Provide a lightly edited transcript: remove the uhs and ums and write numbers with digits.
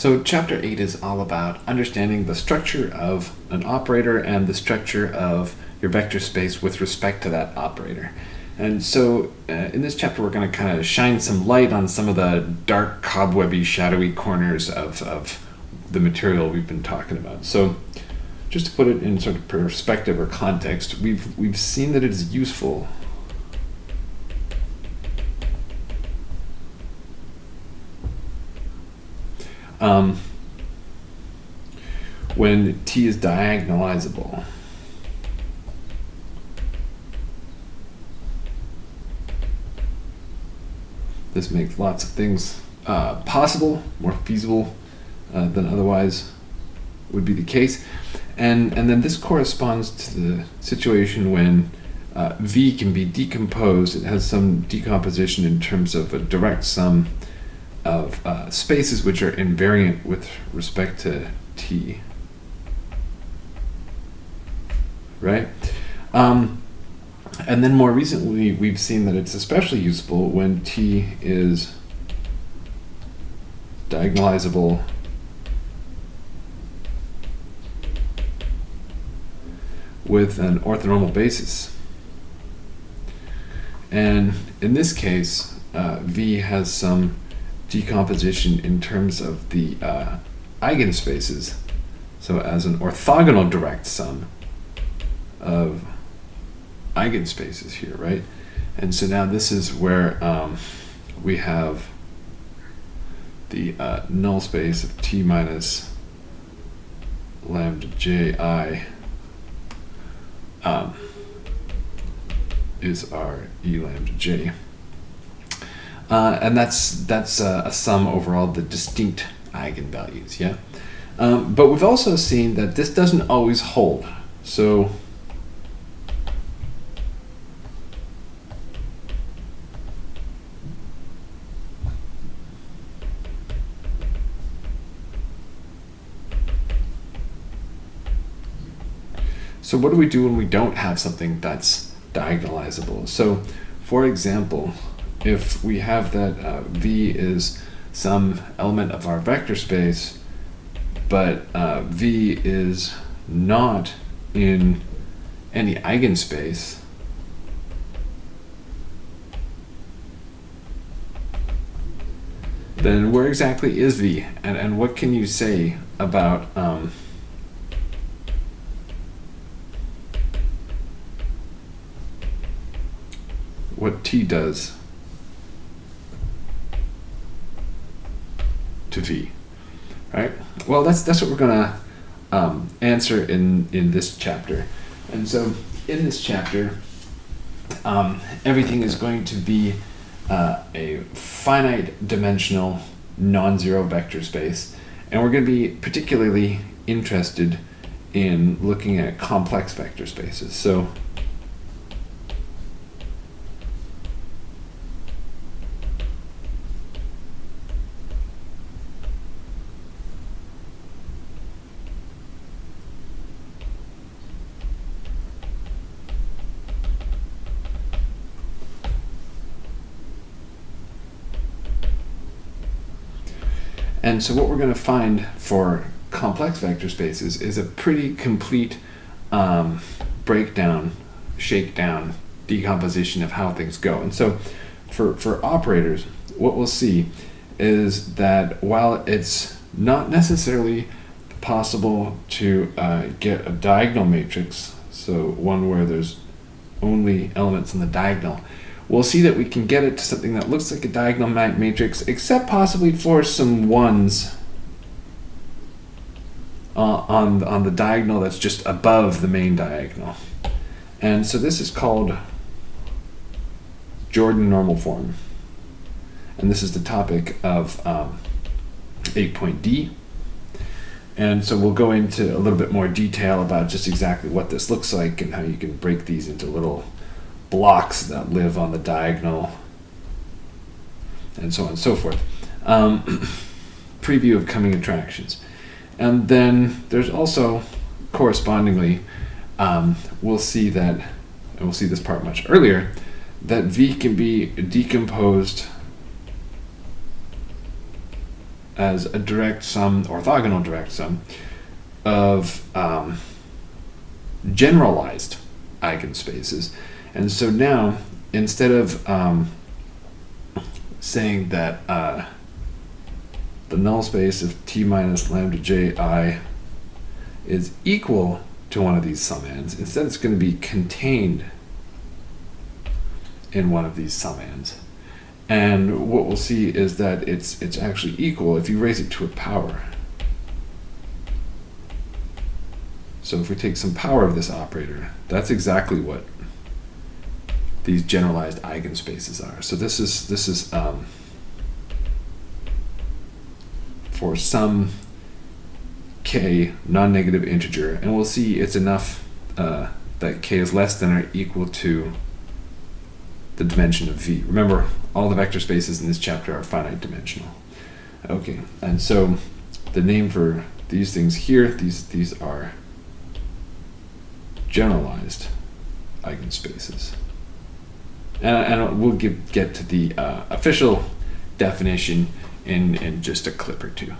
So chapter 8 is all about understanding the structure of an operator and the structure of your vector space with respect to that operator. And so in this chapter, we're going to kind of shine some light on some of the dark, cobwebby, shadowy corners of the material we've been talking about. So just to put it in sort of perspective or context, we've seen that it is useful when T is diagonalizable. This makes lots of things possible, more feasible than otherwise would be the case. And then this corresponds to the situation when V can be decomposed. It has some decomposition in terms of a direct sum of spaces which are invariant with respect to T. Right? And then more recently, we've seen that it's especially useful when T is diagonalizable with an orthonormal basis. And in this case, V has some decomposition in terms of the eigenspaces. So as an orthogonal direct sum of eigenspaces here, right? And so now this is where we have the null space of T minus lambda Ji is our E lambda J. And that's a sum over all the distinct eigenvalues, yeah? But we've also seen that this doesn't always hold. So what do we do when we don't have something that's diagonalizable? So, for example, if we have that V is some element of our vector space, but V is not in any eigenspace, then where exactly is V? And what can you say about what T does to V, right? Well, that's what we're gonna answer in this chapter. And so in this chapter, everything is going to be a finite dimensional non-zero vector space, and we're going to be particularly interested in looking at complex vector spaces. So And so what we're going to find for complex vector spaces is a pretty complete breakdown, shakedown, decomposition of how things go. And so for operators, what we'll see is that while it's not necessarily possible to get a diagonal matrix, so one where there's only elements in the diagonal, we'll see that we can get it to something that looks like a diagonal matrix, except possibly for some ones on the diagonal that's just above the main diagonal. And so this is called Jordan normal form. And this is the topic of 8.D. And so we'll go into a little bit more detail about just exactly what this looks like and how you can break these into little blocks that live on the diagonal, and so on and so forth. Preview of coming attractions. And then there's also, correspondingly, we'll see that, and we'll see this part much earlier, that V can be decomposed as a direct sum, orthogonal direct sum, of generalized eigenspaces. And so now, instead of saying that the null space of T minus lambda Ji is equal to one of these summands, instead it's going to be contained in one of these summands. And what we'll see is that it's actually equal if you raise it to a power. So if we take some power of this operator, that's exactly what these generalized eigenspaces are. So this is for some k non-negative integer, and we'll see it's enough that k is less than or equal to the dimension of V. Remember, all the vector spaces in this chapter are finite dimensional. Okay, and so the name for these things here, these are generalized eigenspaces. And we'll get to the official definition in just a clip or two.